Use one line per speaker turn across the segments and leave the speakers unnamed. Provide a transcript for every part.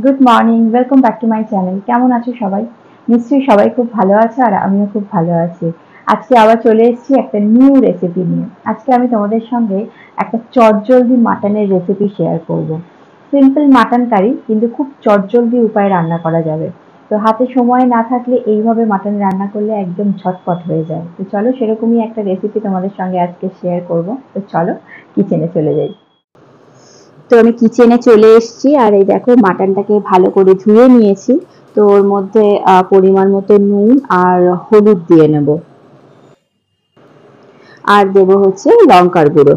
Good morning, welcome back to my channel. কেমন আছো সবাই? নিশ্চয়ই সবাই খুব ভালো আছে আর আমিও খুব ভালো আছি। আজকে আবার চলে এসেছি একটা নিউ রেসিপি নিয়ে। আজকে আমি তোমাদের সঙ্গে একটা চটজলদি মাটনের রেসিপি শেয়ার করব। সিম্পল মাটন কারি কিন্তু খুব চটজলদি উপায়ে রান্না করা যাবে। তো হাতে সময় না থাকলে এইভাবে মাটন রান্না করলে একদম ঝটপট হয়ে যায়। তো চলো সেরকমই একটা রেসিপি তোমাদের সঙ্গে আজকে শেয়ার করব। তো চলো কিচেনে চলে যাই। তো আমি কিচেনে চলে এসেছি আর এই দেখো মাটনটাকে ভালো করে ধুয়ে নিয়েছি। তো ওর মধ্যে পরিমাণ মতো নুন আর হলুদ দিয়ে নেব, আর দেবো হচ্ছে লঙ্কার গুঁড়ো।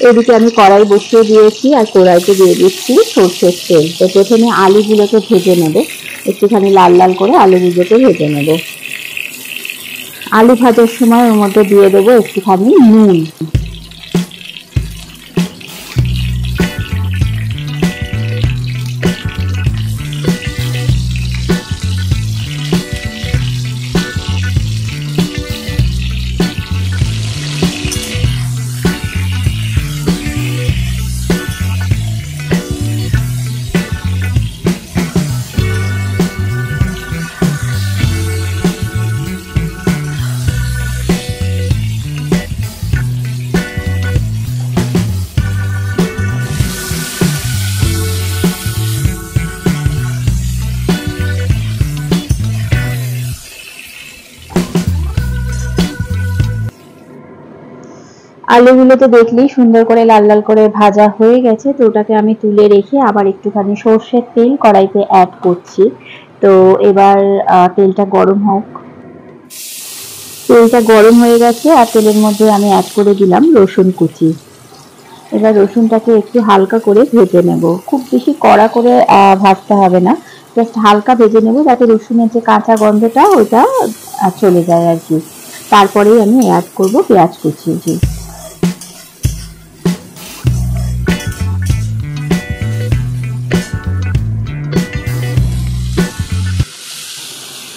এদিকে আমি কড়াই বসিয়ে দিয়েছি আর কড়াইতে দিয়ে দিচ্ছি সরষের তেল। তো প্রথমে আলুগুলোকে ভেজে নেব, একটুখানি লাল লাল করে আলুগুলোকে ভেজে নেব। আলু ভাজার সময় ওর মধ্যে দিয়ে দেবো একটুখানি নুন। আলুগুলো তো দেখলেই সুন্দর করে লাল লাল করে ভাজা হয়ে গেছে। তো ওটাকে আমি তুলে রেখে আবার একটুখানি সর্ষের তেল কড়াইতে অ্যাড করছি। তো এবার তেলটা গরম হোক। তেলটা গরম হয়ে গেছে আর তেলের মধ্যে আমি অ্যাড করে দিলাম রসুন কুচি। এবার রসুনটাকে একটু হালকা করে ভেজে নেব, খুব বেশি কড়া করে ভাজতে হবে না, জাস্ট হালকা ভেজে নেব যাতে রসুনের যে কাঁচা গন্ধটা ওটা চলে যায় আর কি। তারপরেই আমি অ্যাড করব পেঁয়াজ কুচি।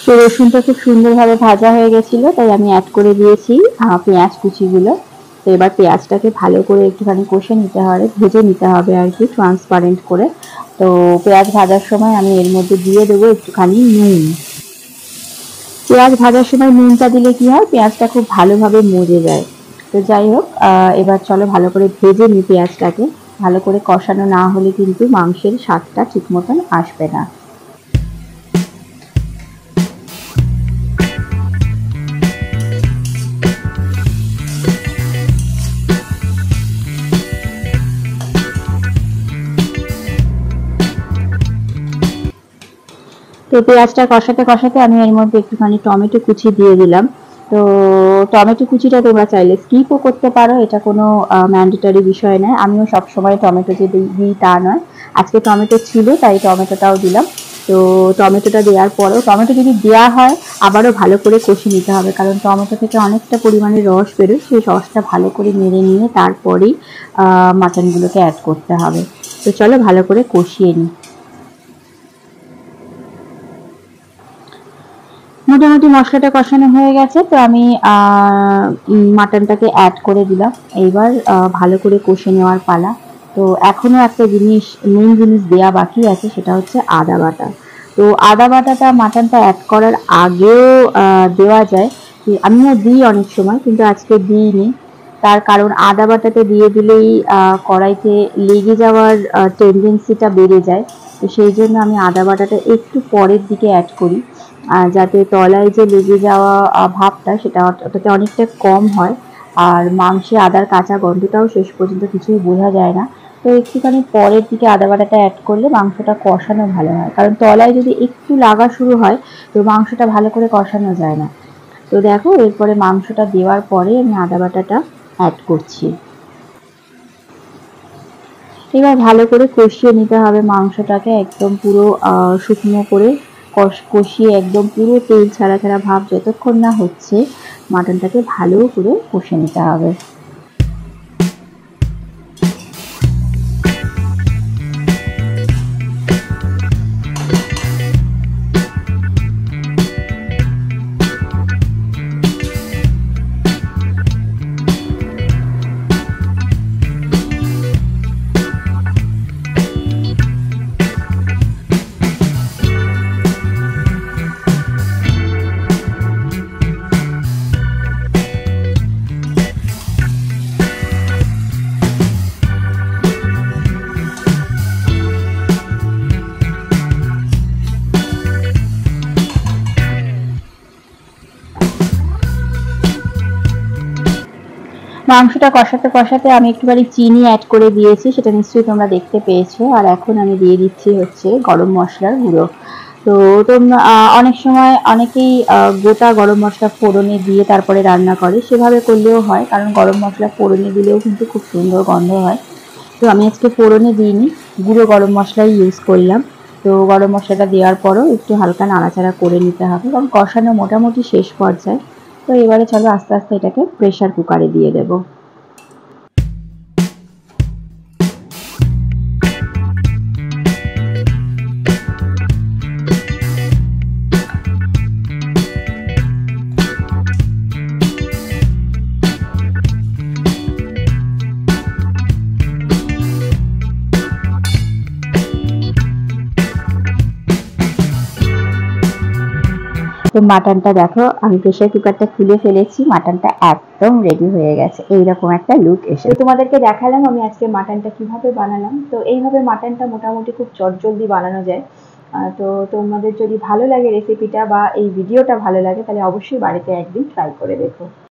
তো রসুনটা খুব সুন্দরভাবে ভাজা হয়ে গেছিলো, তাই আমি অ্যাড করে দিয়েছি পেঁয়াজ কুচিগুলো। তো এবার পেঁয়াজটাকে ভালো করে একটুখানি কষে নিতে হবে, ভেজে নিতে হবে আর কি, ট্রান্সপারেন্ট করে। তো পেঁয়াজ ভাজার সময় আমি এর মধ্যে দিয়ে দেবো একটুখানি নুন। পেঁয়াজ ভাজার সময় নুনটা দিলে কি হয়, পেঁয়াজটা খুব ভালোভাবে মজে যায়। তো যাই হোক, এবার চলো ভালো করে ভেজে নিই পেঁয়াজটাকে। ভালো করে কষানো না হলে কিন্তু মাংসের স্বাদটা ঠিক মতন আসবে না। তো পেঁয়াজটা কষাতে কষাতে আমি এর মধ্যে একটুখানি টমেটো কুচি দিয়ে দিলাম। তো টমেটো কুচিটা তোমরা চাইলে স্কিপও করতে পারো, এটা কোনো ম্যান্ডেটরি বিষয় নয়। আমিও সবসময় টমেটো যে দিই তা নয়, আজকে টমেটো ছিল তাই টমেটোটাও দিলাম। তো টমেটোটা দেওয়ার পরেও, টমেটো যদি দেওয়া হয় আবারও ভালো করে কষিয়ে নিতে হবে, কারণ টমেটো থেকে অনেকটা পরিমাণে রস বেরোয়। সেই রসটা ভালো করে নেড়ে নিয়ে তারপরেই মাটনগুলোকে অ্যাড করতে হবে। তো চলো ভালো করে কষিয়ে নিই। মোটামুটি মশলাটা কষানো হয়ে গেছে, তো আমি মাটনটাকে অ্যাড করে দিলাম। এইবার ভালো করে কষে নেওয়ার পালা। তো এখনও একটা জিনিস, মেন জিনিস দেওয়া বাকি আছে, সেটা হচ্ছে আদা বাটা। তো আদা বাটাটা মাটনটা অ্যাড করার আগেও দেওয়া যায়, আমিও দিই অনেক সময়, কিন্তু আজকে দিইনি। তার কারণ আদা বাটাটা দিয়ে দিলেই কড়াইতে লেগে যাওয়ার টেন্ডেন্সিটা বেড়ে যায়। তো সেই জন্য আমি আদা বাটাটা একটু পরের দিকে অ্যাড করি, যাতে তলায় যে লেগে যাওয়া ভাবটা সেটা ওটাতে অনেকটা কম হয়, আর মাংসে আদার কাঁচা গন্ধটাও শেষ পর্যন্ত কিছুই বোঝা যায় না। তো একটুখানি পরের দিকে আদা বাটাটা অ্যাড করলে মাংসটা কষানো ভালো হয়, কারণ তলায় যদি একটু লাগা শুরু হয় তো মাংসটা ভালো করে কষানো যায় না। তো দেখো এরপরে মাংসটা দেওয়ার পরে আমি আদা বাটাটা অ্যাড করছি। এবার ভালো করে কষিয়ে নিতে হবে মাংসটাকে, একদম পুরো শুকনো করে কষিয়ে একদম পুরো তেল ছাড়া ছাড়া ভাব যতক্ষণ না হচ্ছে মাটনটাকে ভালো করে কষে নিতে হবে। মাংসটা কষাতে কষাতে আমি একটুখানি চিনি অ্যাড করে দিয়েছি, সেটা নিশ্চয়ই তোমরা দেখতে পেয়েছো। আর এখন আমি দিয়ে দিচ্ছি হচ্ছে গরম মশলার গুঁড়ো। তো তোমরা অনেক সময় অনেকেই গোটা গরম মশলা ফোড়নে দিয়ে তারপরে রান্না করে, সেভাবে করলেও হয়, কারণ গরম মশলা ফোড়নে দিলেও কিন্তু খুব সুন্দর গন্ধ হয়। তো আমি আজকে ফোড়নে দিইনি, গুঁড়ো গরম মশলাই ইউজ করলাম। তো গরম মশলাটা দেওয়ার পরও একটু হালকা নাড়াচাড়া করে নিতে হবে, কারণ কষানো মোটামুটি শেষ পর্যায়ে। তো এবারে চলো আস্তে আস্তে এটাকে প্রেসার কুকারে দিয়ে দেবো। তো মাটনটা দেখো, আমি প্রেসার কুকারটা খুলে ফেলেছি, মাটনটা একদম রেডি হয়ে গেছে, এইরকম একটা লুক এসে। তো তোমাদেরকে দেখালাম আমি আজকে মাটনটা কিভাবে বানালাম। তো এইভাবে মাটনটা মোটামুটি খুব চটজলদি বানানো যায়। তো তোমাদের যদি ভালো লাগে রেসিপিটা বা এই ভিডিওটা ভালো লাগে, তাহলে অবশ্যই বাড়িতে একদিন ট্রাই করে দেখো।